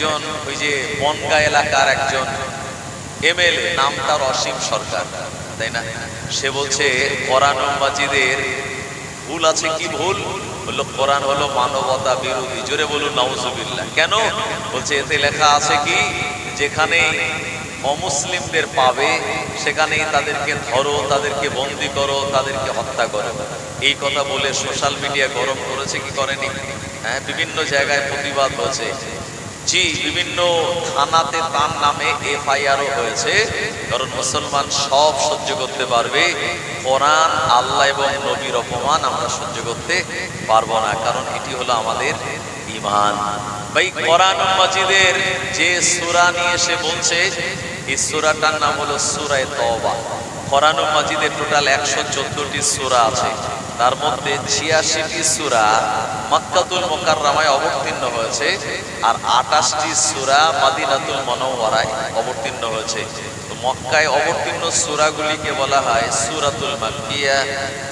একজন ওই যে বনগাঁ এলাকার একজন এমএলএ, নাম তার অসীম সরকার, তাই না? সে বলছে কোরআন মাজিদের ভুল আছে। কি ভুল? বললো কোরআন হলো মানবতা বিরোধী। জোরে বলুন নাউজুবিল্লাহ। কেন? বলছে এতে লেখা আছে কি, যেখানে অমুসলিমদের পাবে সেখানেই তাদেরকে ধরো, তাদেরকে বন্দি করো, তাদেরকে হত্যা করো। এই কথা বলে সোশ্যাল মিডিয়া গরম করেছে কি করেনি? হ্যাঁ, বিভিন্ন জায়গায় প্রতিবাদ হয়েছে। জি, বিভিন্ন থানাতে তার নামে এফআইআরও হয়েছে। কারণ মুসলমান সব সহ্য করতে পারবে, কোরআন, আল্লাহ এবং নবীর অপমান আমরা সহ্য করতে পারবো না। কারণ এটি হলো আমাদের ঈমান। ভাই, কোরআন মাজিদের যে সূরা নিয়ে এসে বলছে, এই সূরাটার নাম হলো সূরা তওবা। কোরআন মাজিদের টোটাল 114টি সূরা আছে। তার মধ্যে 86টি সূরা মক্কাতুল মুকাররমায় অবতীর্ণ হয়েছে, আর 28টি সূরা মদিনাতুল মুনাওয়ারায় অবতীর্ণ হয়েছে। তো মক্কায় অবতীর্ণ সূরাগুলিকে বলা হয় সূরাতুল মাক্কিয়া,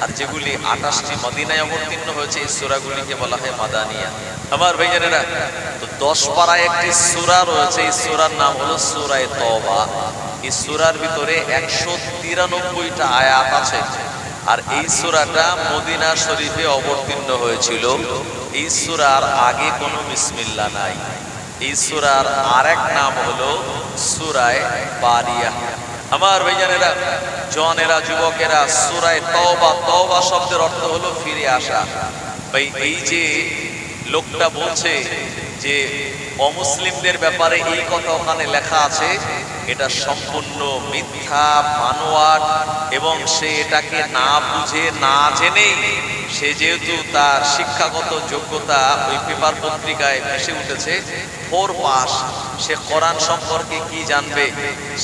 আর যেগুলি 28টি মদিনায় অবতীর্ণ হয়েছে এই সূরাগুলিকে বলা হয় মাদানিয়া। আমার ভাইজানেরা, তো 10 পারায় একটি সূরা রয়েছে, এই সূরার নাম হলো সূরা তওবা। এই সূরার ভিতরে 193টা আয়াত আছে। আর এই সূরাটা মদিনা শরীফে অবতীর্ণ হয়েছিল। এই সূরার আগে কোনো বিসমিল্লাহ নাই। এই সূরার আরেক নাম হলো সূরা বারিয়া। আমার ভাইজানেরা, জওয়ানেরা, যুবকেরা, সূরা তওবা, তওবা শব্দের অর্থ হলো ফিরে আসা। ভাই, এই যে লোকটা বলছে যে অমুসলিমদের ব্যাপারে এই কথা ওখানে লেখা আছে, এটা সম্পূর্ণ মিথ্যা, বানোয়াট, এবং সে এটাকে না বুঝে না জেনেই, সে যেহেতু তার শিক্ষাগত যোগ্যতা ওই পেপার পত্রিকায় ভেসে উঠেছে 4 পাস, সে কোরআন সম্পর্কে কি জানবে?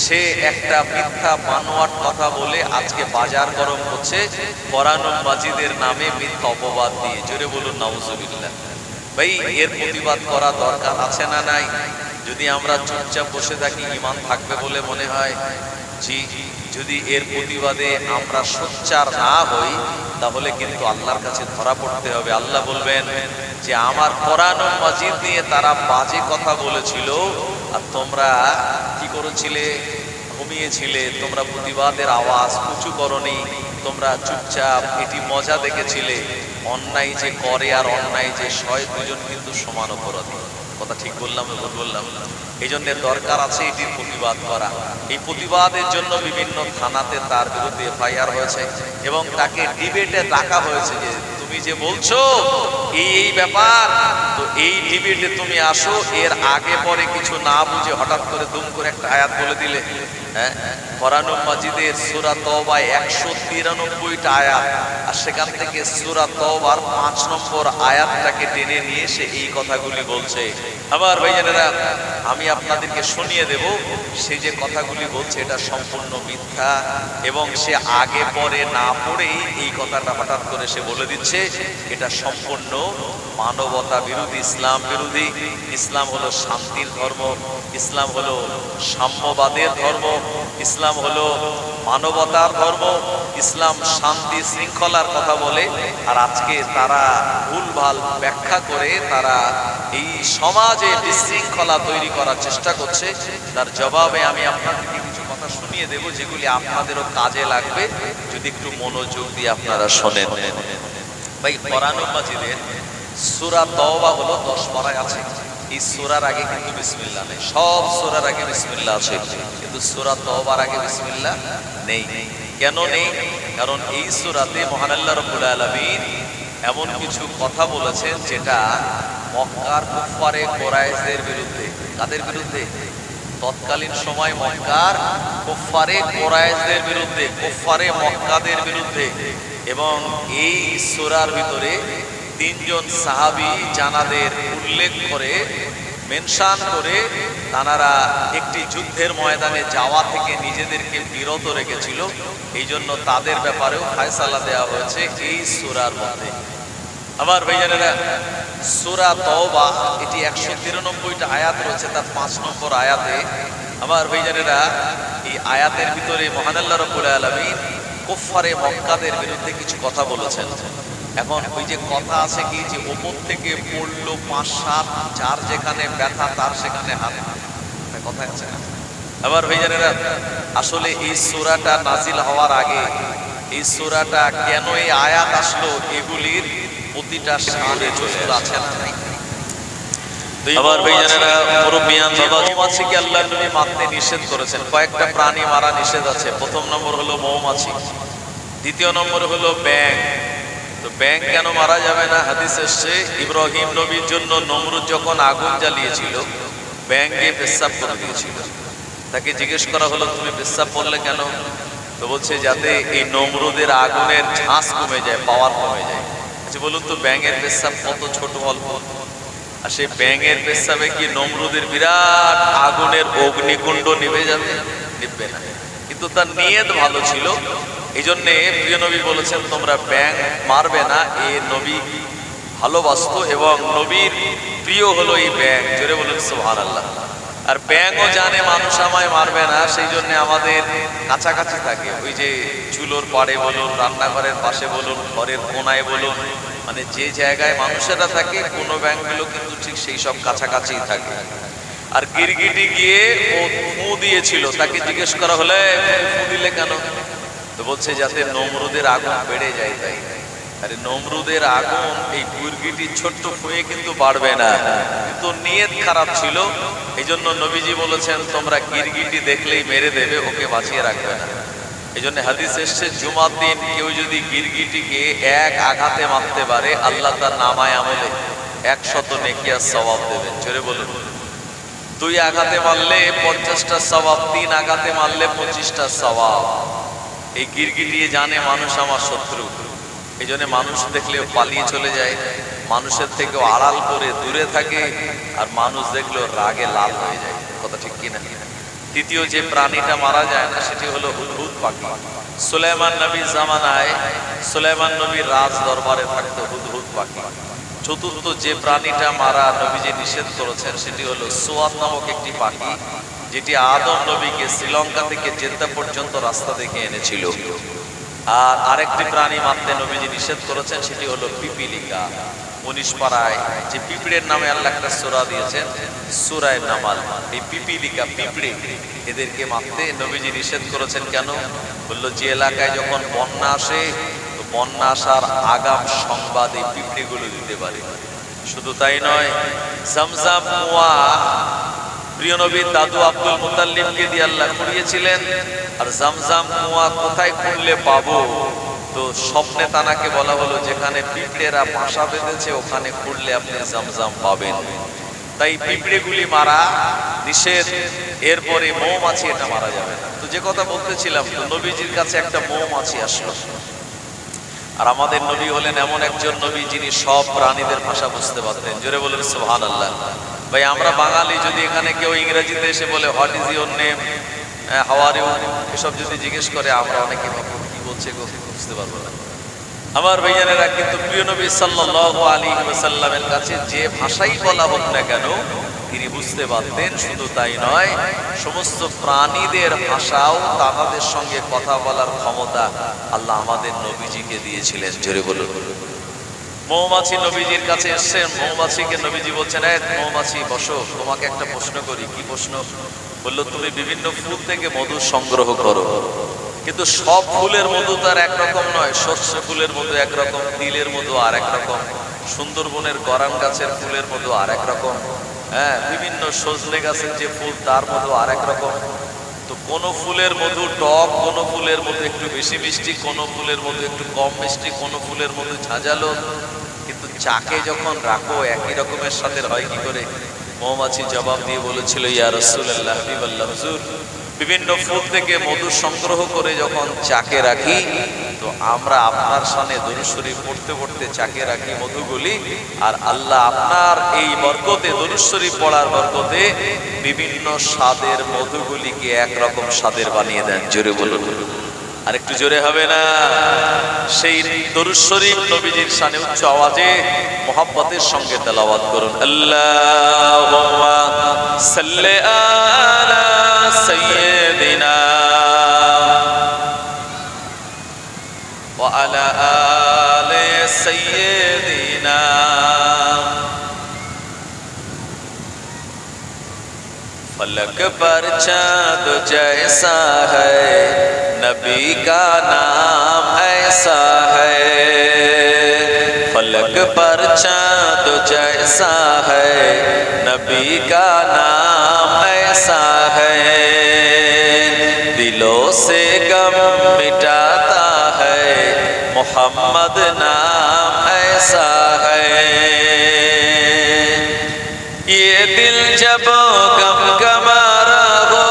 সে একটা মিথ্যা বানোয়াট কথা বলে আজকে বাজার গরম করছে কোরআন মাজিদের নামে মিথ্যা অপবাদ দিয়ে। জোরে বলুন নাউজুবিল্লাহ। ভাই, এর প্রতিবাদ করা দরকার আছে না নাই? যদি আমরা চুপচাপ বসে থাকি ঈমান থাকবে বলে মনে হয়? জি, যদি এর প্রতিবাদে আমরা সোচ্চার না হই তাহলে কিন্তু আল্লাহর কাছে ধরা পড়তে হবে। আল্লাহ বলবেন যে আমার কোরআন মাজিদ নিয়ে তারা বাজে কথা বলেছিল, আর তোমরা কি করেছিলে? ঘুমিয়েছিলে। তোমরা প্রতিবাদের আওয়াজ উঁচু করনি, তোমরা চুপচাপ এটি মজা দেখেছিলে। অন্যায় যে করে আর অন্যায় যে সয়, দুজন কিন্তু সমান অপরাধী। কথা ঠিক বললাম না ভুল বললাম? এই জন্য দরকার আছে এটির প্রতিবাদ করা। এই প্রতিবাদের জন্য বিভিন্ন থানাতে তার বিরুদ্ধে এফআইআর হয়েছে এবং তাকে ডিবেটে ডাকা হয়েছে যে তুমি যে বলছো এই ব্যাপার, তো এই ডিবেটে তুমি আসো। এর আগে পরে কিছু না বুঝে হঠাৎ করে দুম করে একটা আয়াত বলে দিলে। হ্যাঁ, কোরআন মাজিদের সূরা তওবায় 193টা আয়াত, আর সেখান থেকে সূরা তওবার 5 নম্বর আয়াতটাকে টেনে নিয়ে সে এই কথাগুলি বলছে। আমার ভাইজানেরা, আমি আপনাদেরকে শুনিয়ে দেব সে যে কথাগুলি বলছে এটা সম্পূর্ণ মিথ্যা, এবং সে আগে পরে না পড়েই এই কথাটা হঠাৎ করে সে বলে দিচ্ছে। এটা সম্পূর্ণ মানবতা বিরোধী, ইসলাম বিরোধী। ইসলাম হলো শান্তির ধর্ম, ইসলাম হলো সাম্যবাদের ধর্ম, ইসলাম হলো মানবতার ধর্ম, ইসলাম শান্তি শৃঙ্খলার কথা বলে। আর আজকে তারা ভুলভাল ব্যাখ্যা করে তারা এই সমাজে বিশৃঙ্খলা তৈরি করার চেষ্টা করছে। তার জবাবে আমি আপনাদেরকে কিছু কথা শুনিয়ে দেব যেগুলি আপনাদেরও কাজে লাগবে যদি একটু মনোযোগ দিয়ে আপনারা শোনেন। ভাই, কোরআন মাজিদের সূরা তওবা হলো 10 পারায় আছে। এই সূরার আগে কিন্তু বিসমিল্লাহ নেই। সব সূরার আগে বিসমিল্লাহ আছে, কিন্তু সূরা তওবার আগে বিসমিল্লাহ নেই। কেন নেই? কারণ এই সূরাতে মহান আল্লাহ রাব্বুল আলামিন এমন কিছু কথা বলেছেন যেটা মক্কার কুফারে কুরাইশদের বিরুদ্ধে। কাদের বিরুদ্ধে? তৎকালীন সময় মক্কার কুফারে কুরাইশদের বিরুদ্ধে, কুফারে মক্কাদের বিরুদ্ধে। এবং এই সূরার ভিতরে 3 জন সাহাবী জানাদের উল্লেখ করে, মেনশন করে, তারা একটি যুদ্ধের ময়দানে যাওয়া থেকে নিজেদেরকে বিরত রেখেছিল। এই জন্য তাদের ব্যাপারেও ফায়সালা দেওয়া হয়েছে এই সূরার মধ্যে। আমার ভাইজানেরা, সূরা তওবা এটি 193টা আয়াত রয়েছে। তার 5 নম্বর আয়াতে আমার ভাইজানেরা, এই আয়াতের ভিতরে মহান আল্লাহ রাব্বুল আলামিন কুফারে মক্কাদের বিরুদ্ধে কিছু কথা বলেছেন। এখন ওই যে কথা আছে কি যে ওপর থেকে পড়লো 5-7, যার যেখানে ব্যথা তার সেখানে হাত, কথা আছে না? আবার ভাইজানেরা, আসলে এই সূরাটা নাজিল হওয়ার আগে এই সূরাটা কেন এই আয়াত আসলো, এগুলির প্রতিটা শানে চলে আছে না? আবার ভাইজানেরা, মুরব্বিয়ান বাবা, মৌমাছিকে আল্লাহর নবী মারতে নিষেধ করেছেন। কয়েকটা প্রাণী মারা নিষেধ আছে। প্রথম নম্বর হলো মৌমাছি, দ্বিতীয় নম্বর হলো ব্যাঙ। তো ব্যাঙ কেন মারা যাবে না? হাদিস এসছে, ইব্রাহিম নবীর জন্য নমরুদ যখন আগুন জ্বালিয়েছিল, ব্যাঙ গিয়ে পেশাব করে দিয়েছিল। তাকে জিজ্ঞেস করা হলো, তুমি পেশাব করলে কেন? তো বলছে, যাতে এই নমরুদের আগুনের ঝাঁস কমে যায়, পাওয়ার কমে যায়। আচ্ছা বলুন তো, ব্যাঙের পেশাব কত ছোট অল্প, আর সেই ব্যাঙের পেশাবে কি নমরুদের বিরাট আগুনের অগ্নিকুণ্ড নিভে যাবে? নিভবে না। কিন্তু তার নিয়ত ভালো ছিল, এই জন্যে প্রিয় নবী বলেছেন, তোমরা ব্যাঙ মারবে না। এ নবী ভালোবাসতো এবং নবীর প্রিয় হলো এই ব্যাঙ। জোরে বলেন সুবহানাল্লাহ। আর ব্যাঙও জানে মানুষ আমায় মারবে না, সেই জন্য আমাদের কাছাকাছি থাকে। ওই যে চুলোর পাড়ে বলুন, রান্নাঘরের পাশে বলুন, ঘরের কোনায় বলুন, মানে যে জায়গায় মানুষেরা থাকে, কোনো ব্যাঙগুলো কিন্তু ঠিক সেই সব কাছাকাছি থাকে। আর গিরগিটি গিয়ে ও ফু দিয়েছিল, তাকে জিজ্ঞেস করা হলে ফু দিলে কেন? তো বলছে, যাতে নমরুদের আগুন বেড়ে যায় তাই। আরে নমরুদের আগুন এই গিরগিটির ছোট্ট ফুঁয়ে কিন্তু বাড়বে না, কিন্তু নিয়ত খারাপ ছিল। এই জন্য নবীজি বলেছেন, তোমরা গিরগিটি দেখলেই মেরে দেবে, ওকে বাঁচিয়ে রাখবে না। এই জন্য হাদিস এসছে, জুমার দিন কেউ যদি গিরগিটিকে এক আঘাতে মারতে পারে, আল্লাহ তার নামায় আমলে 100 নেকি আর সওয়াব দেবেন। জোরে বলুন। 2 আঘাতে মারলে 50টা সওয়াব, 3 আঘাতে মারলে 25টা সওয়াব। এই গিরগিটি জানে মানুষ আমার শত্রু, এই জন্য মানুষ দেখলেও পালিয়ে চলে যায়, মানুষের থেকেও আড়াল করে দূরে থাকে, আর মানুষ দেখলেও রাগে লাল হয়ে যায়। কথা ঠিক কিনা? তৃতীয় যে প্রাণীটা মারা যায় না, সেটি হলো হুদহুদ পাখি। সুলাইমান নবীর জামানায়, সুলাইমান নবীর রাজ দরবারে থাকতো হুদহুদ পাখি। চতুর্থ যে প্রাণীটা মারা নবীজি নিষেধ করেছেন, সেটি হলো সোয়াত নামক একটি পাখি, যেটি আদম নবীকে শ্রীলঙ্কা থেকে জেদ্দা পর্যন্ত রাস্তা দেখে এনেছিল। আর আরেকটি প্রাণী মারতে নবীজি নিষেধ করেছেন, সেটি হলো পিপিলিকা। 19 পারায় যে পিঁপড়ের নামে আল্লাহ একটা সূরা দিয়েছেন, সূরায়ে নামাল। এই পিপিলিকা, পিঁপড়ে, এদেরকে মারতে নবীজি নিষেধ করেছেন। কেন? বললো, যে এলাকায় যখন বন্যা আসে, তো বন্যা আসার আগাম সংবাদ এই পিঁপড়েগুলো দিতে পারে। শুধু তাই নয়, জামজাম কুয়া প্রিয় নবীর দাদু আব্দুল মুতাল্লিবকে দিয়ে আল্লাহ খুঁড়িয়েছিলেন। আর জামজাম কুয়া কোথায় খুঁড়লে পাবো? তো স্বপ্নে তানাকে বলা হলো, যেখানে পিঁপড়েরা বাসা বেঁধেছে ওখানে খুঁড়লে আপনি জামজাম পাবেন। তাই পিঁপড়েগুলি মারা নিষেধ। এরপরে মৌমাছি, এটা মারা যাবে না। তো যে কথা বলতেছিলাম, তো নবীজির কাছে একটা মৌমাছি আসলো। আর আমাদের নবী হলেন এমন একজন নবী, যিনি সব প্রাণীদের ভাষা বুঝতে পারতেন। জোরে বলেন সুবহানাল্লাহ। ভাই, আমরা বাঙালি যদি এখানে কেউ ইংরেজিতে এসে বলে what is your name, how are you, এসব যদি জিজ্ঞেস করে, আমরা অনেকে কি বলছে বুঝতে পারবো না। আমার ভাইয়ানেরা, কিন্তু প্রিয় নবী সাল্লাল্লাহু আলাইহি ওয়াসাল্লামের কাছে যে ভাষাই বলা হোক না কেন, তিনি বুঝতে পারতেন। শুধু তাই নয়, সমস্ত প্রাণীদের ভাষাও, তাদের সঙ্গে কথা বলার ক্ষমতা আল্লাহ আমাদের নবীজিকে দিয়েছিলেন। জোরে বলুন। মৌমাছি নবীজির কাছে এসেছেন, মৌমাছিকে নবীজি বলছেন, মৌমাছি বসো, তোমাকে একটা প্রশ্ন করি। কি প্রশ্ন? বললো, তুমি বিভিন্ন ফুল থেকে মধু সংগ্রহ করো, কিন্তু সব ফুলের মধু তার একরকম নয়। সর্ষে ফুলের মধু একরকম, তিলের মধু আর একরকম, সুন্দরবনের গরান গাছের ফুলের মধু আর একরকম, বিভিন্ন সজনে গাছের যে ফুল তার মধু আর একরকম। তো কোন ফুলের মধু টক, কোন ফুলের মধু একটু বেশি মিষ্টি, কোন ফুলের মধু একটু কম মিষ্টি, কোন ফুলের মধু ঝাঁঝালো। কিন্তু চাকে যখন রাখো একই রকমের স্বাদের হয় কি করে? মৌমাছি জবাব দিয়ে বলেছিল, ইয়া রাসূলুল্লাহ, হাবিবাল্লাহ হুজুর, বিভিন্ন ফুল থেকে মধু সংগ্রহ করে যখন চাকে রাখি, তো আমরা আপনার শানে দরুদ শরীফ পড়তে পড়তে চাকে রাখি মধুগুলি, আর আল্লাহ আপনার এই বরকতে, দরুদ শরীফ পড়ার বরকতে, বিভিন্ন স্বাদের মধুগুলিকে একরকম স্বাদের বানিয়ে দেন। জোরে বলুন। আর একটু জোরে হবে না? সেই দরুদ শরীফ নবীজির শানে উচ্চ আওয়াজে মুহাব্বতের সঙ্গে তেলাওয়াত করুন। আল্লাহুম্মা সাল্লি আলা সাইয়্যিদিনা ওয়া আলা আলি سیدنا فلک پر چاند جیسا ہے نبی کا نام ایسا ہے فلک پر چاند جیسا ہے نبی کا نام ایسا ہے دلوں سے غم مٹاتا ہے محمد نام ایسا ہے یہ دل جب غم گمارا ہو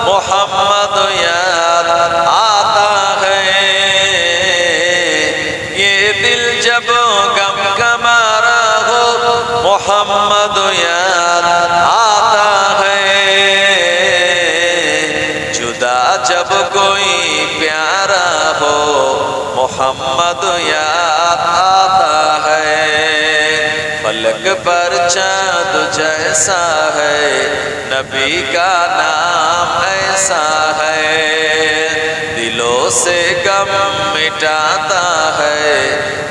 محمد یاد آتا ہے یہ دل جب غم گمارا ہو محمد یاد آتا ہے جدا جب کوئی پیارا ہو محمد یاد آتا ہے فلک پر چاند جیسا ہے نبی کا نام ایسا ہے دلوں سے غم مٹاتا ہے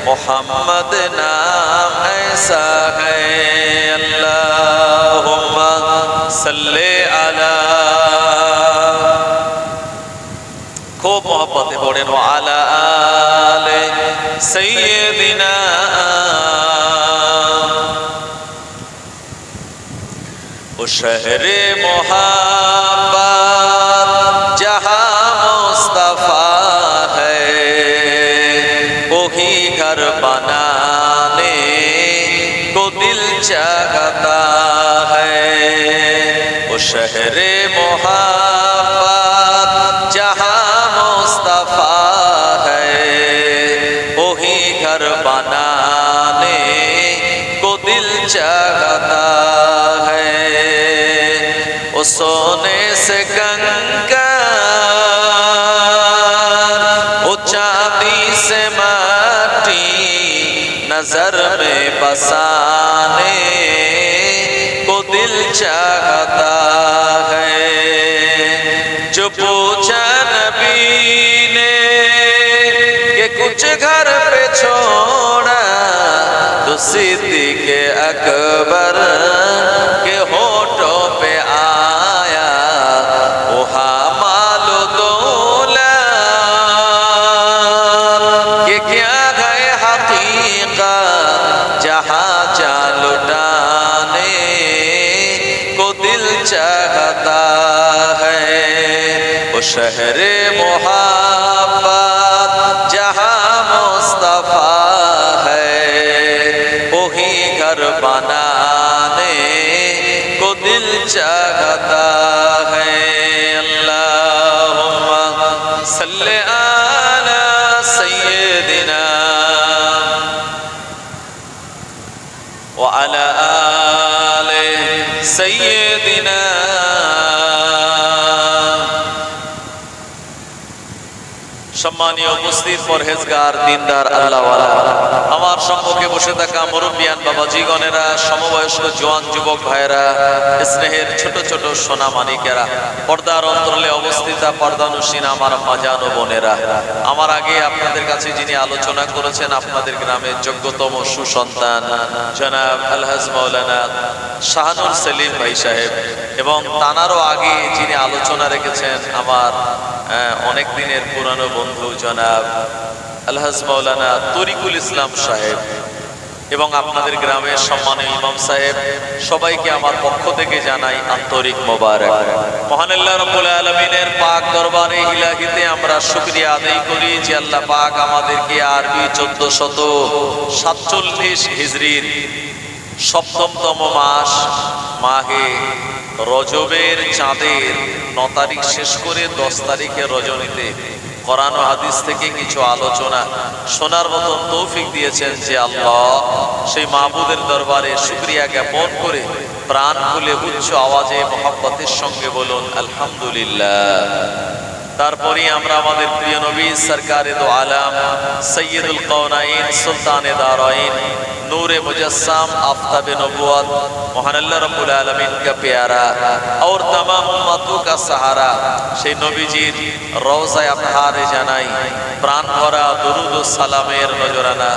محمد نام ایسا ہے اللہم صلی علی خوب محبت پڑھیں وعلی آل سیدنا وہ شہر محبت جہاں مصطفیٰ ہے وہی گھر بنانے کو دل چاہتا ہے وہ شہر محبت جہاں مصطفیٰ ہے وہی گھر بنانے کو دل چاہتا ہے وہ سونے سے کنکر وہ چاندی سے مٹی نظر میں بسانے کو دل چاہتا ہے جو پوچھا نبی نے کہ کچھ گھر پہ چھوڑا تو صدیق اکبر کے ہونٹوں پہ آیا وہ مال و دولت کہ کیا گئے حقیقت جہاں جا لٹانے کو دل چاہتا ہے وہ شہر محبت جہاں مصطفیٰ ہے وہی گھر بنانے کو دل چاہتا ہے اللہم صلی علی سیدنا وعلی آل سیدنا সম্মানীয় উপস্থিত পরহেজগার দিনদার আল্লাহওয়ালা আমার সম্মুখে বসে থাকা মুরব্বিয়ান বাবাজিগণেরা সমবয়স্ক জোয়ান যুবক ভাইয়েরা স্নেহের ছোট ছোট সোনা মানিকেরা পর্দার অন্তরালে অবস্থিত পর্দানুসীন আমার মাজান ও বোনেরা আমার আগে আপনাদের কাছে যিনি আলোচনা করেছেন আপনাদের গ্রামের যোগ্যতম সুসন্তান জনাব আলহাজ মাওলানা শাহানুর সেলিম ভাই সাহেব এবং তানারও আগে যিনি আলোচনা রেখেছেন আমার অনেক দিনের পুরানো বন্ধু জনাব আলহাজ মাওলানা তরিকুল ইসলাম সাহেব এবং আপনাদের গ্রামের সম্মানীয় ইমাম সাহেব সবাইকে আমার পক্ষ থেকে জানাই আন্তরিক মোবারক মহান আল্লাহ রাব্বুল আলামিনের পাক দরবারে ইলাহিতে আমরা শুকরিয়া আদায় করি যে আল্লাহ পাক আমাদেরকে আরবি 1447 হিজরির সপ্তমতম মাস মাহে রজবের চাঁদের 9 তারিখ শেষ করে 10 তারিখের রজনীতে কোরআন ও হাদিস থেকে কিছু আলোচনা শোনার মতো তৌফিক দিয়েছেন যে আল্লাহ সেই মাবুদের দরবারে শুকরিয়া জ্ঞাপন করে প্রাণ খুলে উচ্চ আওয়াজে মহব্বতের সঙ্গে বলুন আলহামদুলিল্লাহ। তারপরে আমরা আমাদের প্রিয় নবী সরকারে দো আলম সৈয়দুল কওনাইন সুলতানে দারাইন नूर मुजस्सम आफ्ताब नबुवत महान अल्लाह रब्बुल आलमीन का प्यारा और तमाम उम्मतों का सहारा সেই নবীজির রওজায়ে আতহারে জানাই প্রাণ ভরা দুরুদ ও সালামের নজরানা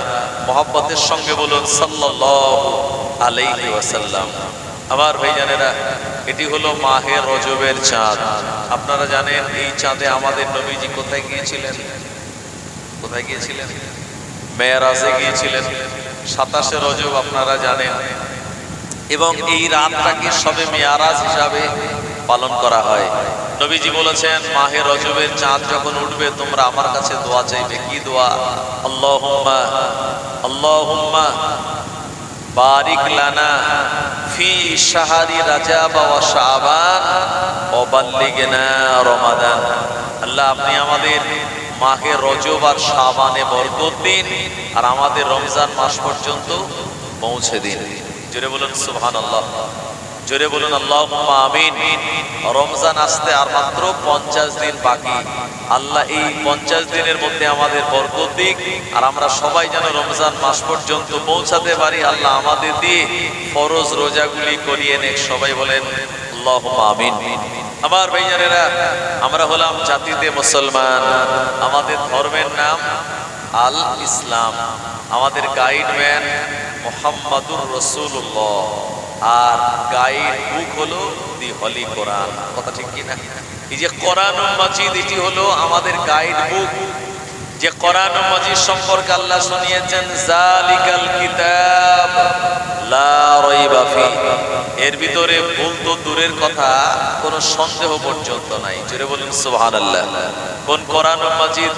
মহব্বতের সঙ্গে বলুন সাল্লাল্লাহু আলাইহি ওয়াসাল্লাম। আমার ভাইজানেরা, এটি হলো মাহে রজবের চাঁদ। আপনারা জানেন এই চাঁদে আমাদের নবীজি কোথায় গিয়েছিলেন? কোথায় গিয়েছিলেন? মেরাজে গিয়েছিলেন। 27শে রজব আপনারা জানেন, এবং এই রাতটাকে শবে মেরাজ হিসাবে পালন করা হয়। নবীজি বলেছেন মাহে রজবের চাঁদ যখন উঠবে তোমরা আমার কাছে দোয়া চাইবে। কি দোয়া? আল্লাহুম্মা আল্লাহুম্মা বারিক লানা ফি শাহরি রাজাব ওয়া শাবান ওয়া বাল্লিগনা রমাদান। আল্লাহ, আপনি আমাদের মাহে রজব আর শাবানে বরকত দিন আর আমাদের রমজান মাস পর্যন্ত পৌঁছে দিন। জোরে বলুন সুবহানাল্লাহ, জোরে বলুন আল্লাহুম্মা আমিন। রমজান আসতে আর মাত্র 50 দিন বাকি। আল্লাহ এই 50 দিনের মধ্যে আমাদের বরকত দিক আর আমরা সবাই যেন রমজান মাস পর্যন্ত পৌঁছাতে পারি। আল্লাহ আমাদের দিয়ে ফরজ রোজাগুলি করিয়ে নেক। সবাই বলেন আল্লাহুম্মা আমিন। আমার ভাইজানেরা, আমরা হলাম জাতিতে মুসলমান, আমাদের ধর্মের নাম আল ইসলাম, আমাদের গাইডম্যান মুহাম্মাদুর রাসূলুল্লাহ, আর গাইড বুক হলো দি হলি কোরআন। কথা ঠিক কি না? এই যে কোরআনুল মাজিদ, এটি হলো আমাদের গাইড বুক। যে কোরআনুল মাজিদ সম্পর্কে আল্লাহ শুনিয়েছেন জালিকাল কিতাব লা রাইবা ফি, এর ভিতরে ভুল তো দূরের কথা, কোনো সন্দেহ পর্যন্ত নাই। জোরে বলুন সুবহানাল্লাহ। কোন কোরআনুল মাজিদ?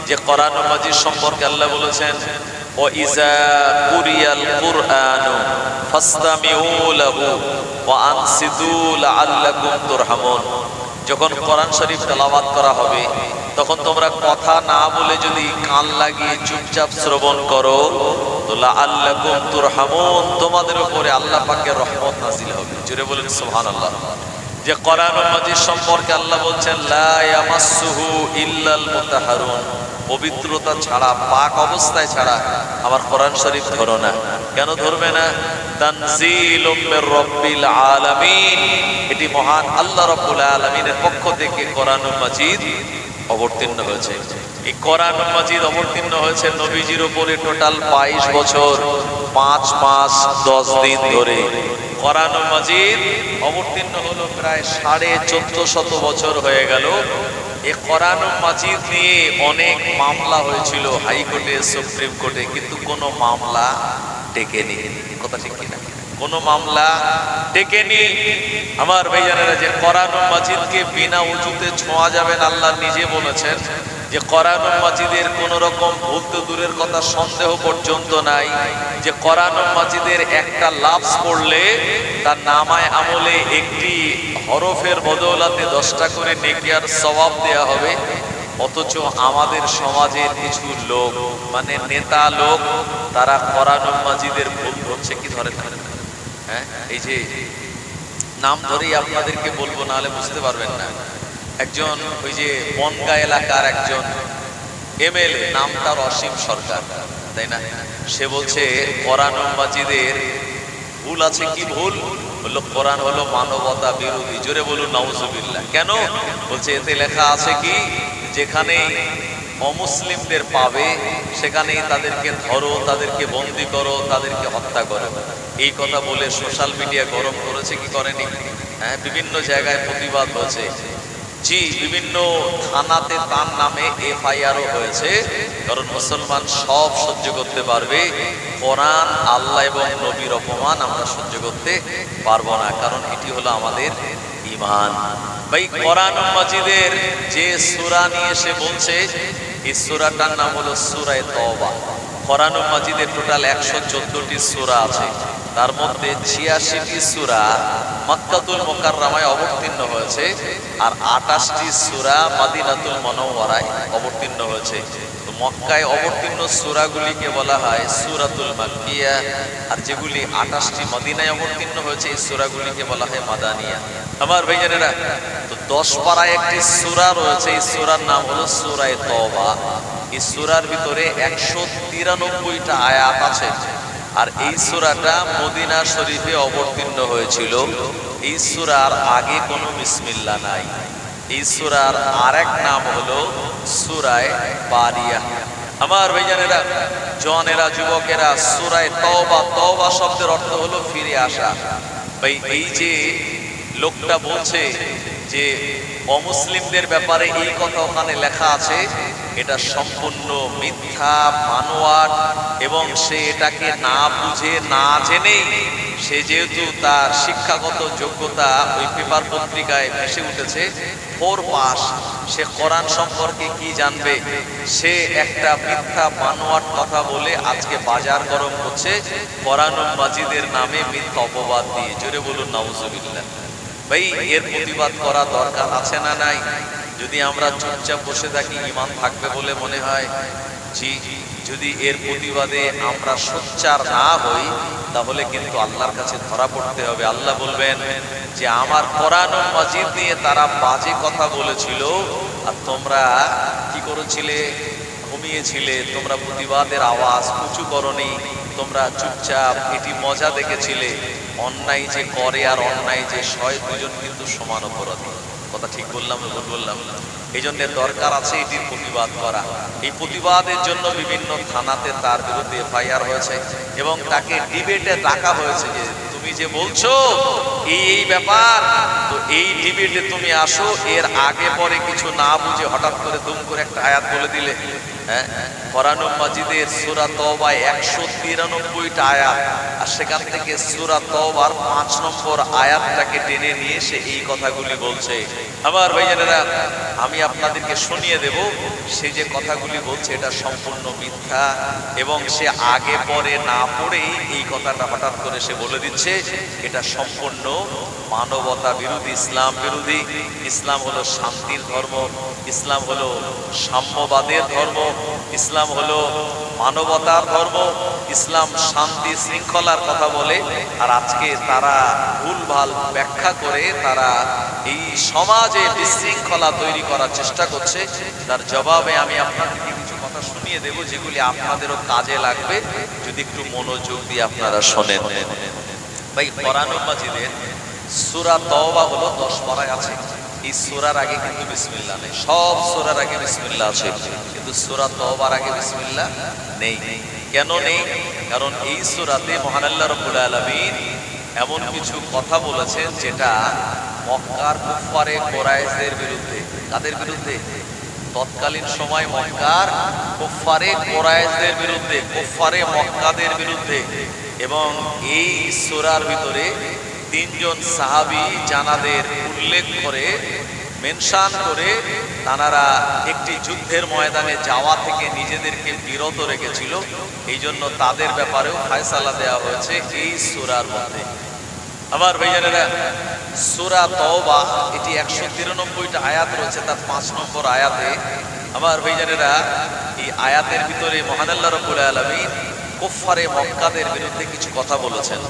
যে কোরআনুল মাজিদ সম্পর্কে আল্লাহ বলেছেন ওয়া ইযা কুরিয়াল কুরআনু ফাসতামিউ লাহু ওয়া আনসিতু লাআল্লাকুম তুরহামুন। যখন কোরআন শরীফ তেলাওয়াত করা হবে তখন তোমরা কথা না বলে যদি কান লাগিয়ে চুপচাপ শ্রবণ করো তো লাআল্লাকুম তুরহামুন, তোমাদের উপরে আল্লাহ পাকের রহমত নাযিল হবে। জোরে বলেন সুবহানাল্লাহ। যে কোরআনুল মাজিদ সম্পর্কে আল্লাহ বলছেন লা ইয়ামাসসুহু ইল্লাল মুতাহহারুন, পবিত্রতা ছাড়া, পাক অবস্থায় ছাড়া আমার কোরআন শরীফ ধরো না। কেন ধরবে না? তানজিলুম মির রাব্বিল আলামিন, এটি মহান আল্লাহ রাব্বুল আলামিনের পক্ষ থেকে কোরআনুল মাজিদ অবতীর্ণ হয়েছে। এই কোরআনুল মাজিদ অবতীর্ণ হয়েছে নবীজির উপরে টোটাল 22 বছর 5 মাস 10 দিন ধরে। কোরআনুল মাজিদ অবতীর্ণ হলো প্রায় 1450 বছর হয়ে গেল। এই কোরআনুল মাজিদ নিয়ে অনেক মামলা হয়েছিল হাইকোর্টে, সুপ্রিম কোর্টে, কিন্তু কোনো মামলা টেকেনি। কথা ঠিক কিনা? কোনো মামলা টেকেনি। আমার ভাইজানেরা, যে কোরআনুল মাজিদকে বিনা ওযুতে ছোঁয়া যাবে না, আল্লাহ নিজে বলেছেন যে কোরআনুল মাজিদের কোন রকম ভুল তো দূরের কথা, সন্দেহ পর্যন্ত নাই। যে কোরআনুল মাজিদের একটা লাফজ পড়লে তার নামায় আমলে একটি হরফের বদৌলতে 10টা করে নেকি আর সওয়াব দেয়া হবে। অথচ আমাদের সমাজের কিছু লোক, মানে নেতা লোক, তারা কোরআনুল মাজিদের ভুল ধরছে। কি ধরে? হ্যাঁ, এই যে নাম ধরেই আপনাদেরকে বলবো, না হলে বুঝতে পারবেন না। একজন ওই যে বনগাঁ এলাকার একজন এমএলএ, নাম তার অসীম সরকার, তাই না? সে বলছে কোরআনুল মাজিদের ভুল আছে। কি ভুল? বললো কোরআন হলো মানবতা বিরোধী। জোরে বলুন নাউজুবিল্লাহ। কেন? বলছে এতে লেখা আছে কি, যেখানে অমুসলিমদের পাবে সেখানেই তাদেরকে ধরো, তাদেরকে বন্দি করো, তাদেরকে হত্যা করো। এই কথা বলে সোশ্যাল মিডিয়া গরম করেছে কি করেনি? হ্যাঁ, বিভিন্ন জায়গায় প্রতিবাদ হয়েছে। জি, বিভিন্ন থানাতে তার নামে এফআইআরও হয়েছে। কারণ মুসলমান সব সহ্য করতে পারবে, কোরআন, আল্লাহ এবং নবীর অপমান আমরা সহ্য করতে পারবো না। কারণ এটি হলো আমাদের ঈমান। ভাই, কোরআনুল মাজিদের যে সূরা নিয়ে এসে বলছে, এই সূরাটার নাম হলো সূরা তওবা। কোরআনুল মাজিদের টোটাল 114টি সূরা আছে। তার মধ্যে 86টি সূরা মক্কাতুল মুকাররমায় অবতীর্ণ হয়েছে আর 28টি সূরা মদিনাতুল মুনাওয়ারায় অবতীর্ণ হয়েছে। তো মক্কায় অবতীর্ণ সূরাগুলিকে বলা হয় সূরাতুল মাক্কিয়া, আর যেগুলি 28টি মদিনায় অবতীর্ণ হয়েছে এই সূরাগুলিকে বলা হয় মাদানিয়া। আমার ভাইজানেরা, তো 10 পারায় একটি সূরা রয়েছে, এই সূরার নাম হলো সূরা তওবা। এই সূরার ভিতরে 193টা আয়াত আছে। আর এই সূরাটা মদিনা শরীফে অবতীর্ণ হয়েছিল। এই সূরার আগে কোনো বিসমিল্লাহ নাই। এই সূরার আরেক নাম হলো সূরা বারিয়া। আমার ভাইজানেরা, জওয়ানেরা, যুবকেরা, সূরা তওবা, তওবা শব্দের অর্থ হলো ফিরে আসা। ভাই, এই যে লোকটা বলছে যে অমুসলিমদের ব্যাপারে এই কথা ওখানে লেখা আছে, এটা সম্পূর্ণ মিথ্যা, বানোয়াট, এবং সে এটাকে না বুঝে না জেনেই, সে যেহেতু তার শিক্ষাগত যোগ্যতা ওই পেপার পত্রিকায় ভেসে উঠেছে 4 পাস, সে কোরআন সম্পর্কে কি জানবে, সে একটা মিথ্যা বানোয়াট কথা বলে আজকে বাজার গরম করছে কোরআনুল মাজিদের নামে মিথ্যা অপবাদ দিয়ে। জোরে বলুন নাউজুবিল্লাহ। ভাই, এর প্রতিবাদ করা দরকার আছে না নাই? যদি আমরা চুপচাপ বসে থাকি ঈমান থাকবে বলে মনে হয়? জি, যদি এর প্রতিবাদে আমরা সোচ্চার না হই তাহলে কিন্তু আল্লাহর কাছে ধরা পড়তে হবে। আল্লাহ বলবেন যে আমার কোরআনুল মাজিদ নিয়ে তারা বাজে কথা বলেছিল আর তোমরা কি করেছিলে? ঘুমিয়েছিলে, তোমরা প্রতিবাদের আওয়াজ উঁচু করনি, তোমরা চুপচাপ এটি মজা দেখেছিলে। অন্যায় যে করে আর অন্যায় যে সয়, দুজন কিন্তু সমান অপরাধী। কথা ঠিক বললাম না ভুল বললাম? এই জন্য দরকার আছে এটির প্রতিবাদ করা। এই প্রতিবাদের জন্য বিভিন্ন থানাতে তার বিরুদ্ধে এফআইআর হয়েছে এবং তাকে ডিবেটে ডাকা হয়েছে যে তুমি যে বলছো এই ব্যাপার, তো এই ডিবেটে তুমি আসো। এর আগে পরে কিছু না বুঝে হঠাৎ করে দুম করে একটা আয়াত বলে দিলে। হ্যাঁ, কোরআনুল মাজিদের সূরা তওবায় 193টা আয়াত, আর সেখান থেকে সূরা তওবার 5 নম্বর আয়াতটাকে টেনে নিয়ে সে এই কথাগুলি বলছে। আমার ভাইজানেরা, আমি আপনাদেরকে শুনিয়ে দেব সে যে কথাগুলি বলছে এটা সম্পূর্ণ মিথ্যা, এবং সে আগে পরে না পড়েই এই কথাটা হঠাৎ করে সে বলে দিচ্ছে। এটা সম্পূর্ণ মানবতা বিরোধী, ইসলাম বিরোধী। ইসলাম হলো শান্তির ধর্ম, ইসলাম হলো সাম্যবাদের ধর্ম, ইসলাম হলো মানবতার ধর্ম, ইসলাম শান্তি শৃঙ্খলার কথা বলে। আর আজকে তারা ভুলভাল ব্যাখ্যা করে তারা এই সমাজে বিশৃঙ্খলা তৈরি করার চেষ্টা করছে। তার জবাবে আমি আপনাদেরকে কিছু কথা শুনিয়ে দেব যেগুলি আপনাদেরও কাজে লাগবে যদি একটু মনোযোগ দিয়ে আপনারা শোনেন। ভাই, কোরআনুল মাজিদের সূরা তওবা হলো 10 পারায় আছে। এই সূরার আগে কিন্তু বিসমিল্লাহ নেই। সব সূরার আগে বিসমিল্লাহ আছে, কিন্তু সূরা তওবার আগে বিসমিল্লাহ নেই। কেন নেই? কারণ এই সূরাতে মহান আল্লাহ রাব্বুল আলামিন এমন কিছু কথা বলেছেন যেটা মক্কার কুফারে কুরাইশদের বিরুদ্ধে। কাদের বিরুদ্ধে? তৎকালীন সময় মক্কার কুফারে কুরাইশদের বিরুদ্ধে, কুফারে মক্কাদের বিরুদ্ধে। এবং এই সূরার ভিতরে 3 জন সাহাবী জানাদের উল্লেখ করে, মেনশন করে, তারা একটি যুদ্ধের ময়দানে যাওয়া থেকে নিজেদেরকে বিরত রেখেছিল। এই জন্য তাদের ব্যাপারেও ফায়সালা দেওয়া হয়েছে এই সূরার মধ্যে। আমার ভাইজানেরা, সূরা তওবা এটি 193টা আয়াত রয়েছে, তার 5 নম্বর আয়াতে আমার ভাইজানেরা এই আয়াতের ভিতরে মহান আল্লাহ রাব্বুল আলামিন কুফারে মক্কাদের বিরুদ্ধে কিছু কথা বলেছেন।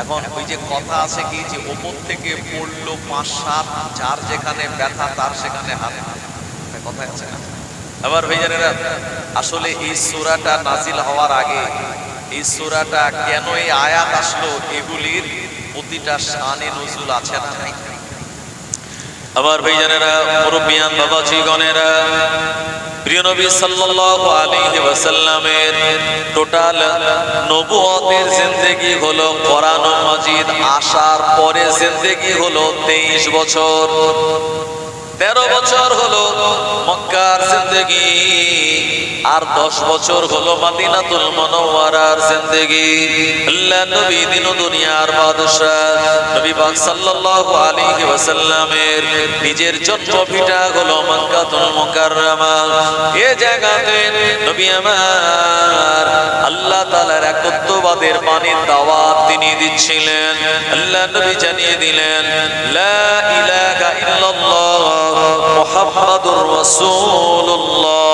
এখন ওই যে কথা আছে কি যে ওপর থেকে পড়লো 5-7, যার যেখানে ব্যথা তার সেখানে হাত, কথা আছে না? আবার ভাইজানেরা, আসলে এই সূরাটা নাজিল হওয়ার আগে এই সূরাটা কেন এই আয়াত আসলো, এগুলির প্রতিটা শানে নজুল আছে না নাই? আমার ভাইজানেরা, মুরব্বিয়ান বাবাজি গণেরা, প্রিয় নবী সাল্লাল্লাহু আলাইহি ওয়াসাল্লামের টোটাল নবুয়তের জিন্দেগি হলো কোরআনুল মাজিদ আসার পরে জিন্দেগি হলো 23 বছর। 13 বছর হলো মক্কার জিন্দেগি, আর 10 বছর হলো মদিনাতুল মুনাওয়ারার জিন্দেগি। আল্লাহ নবী দিন ও দুনিয়ার বাদশাহ নবী পাক সাল্লাল্লাহু আলাইহি ওয়াসাল্লামের নিজের জন্মভিটা হলো মক্কাতুল মুকাররমা। এই জায়গাতে নবী আমার আল্লাহ তাআলার একত্ববাদের বাণীর দাওয়াত তিনি দিচ্ছিলেন। আল্লাহ নবী জানিয়ে দিলেন, লা ইলাহা ইল্লাল্লাহ মুহাম্মাদুর রাসূলুল্লাহ।